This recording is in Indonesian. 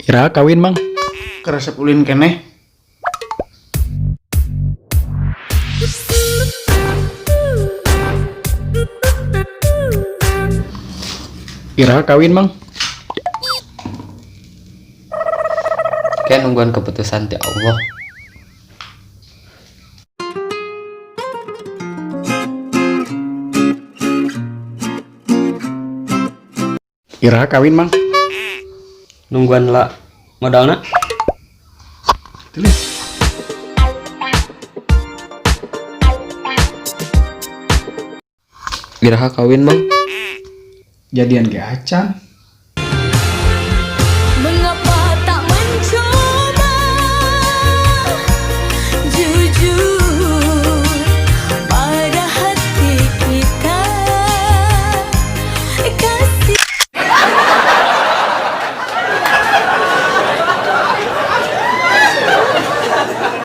Ira kawin mang. Keresep ulin keneh. Ira kawin mang. Kayak nungguan keputusan ti Allah. Ira kawin mang. Nungguan lah modalna. Tulis. Iraha kawin mang. Jadian ke acan.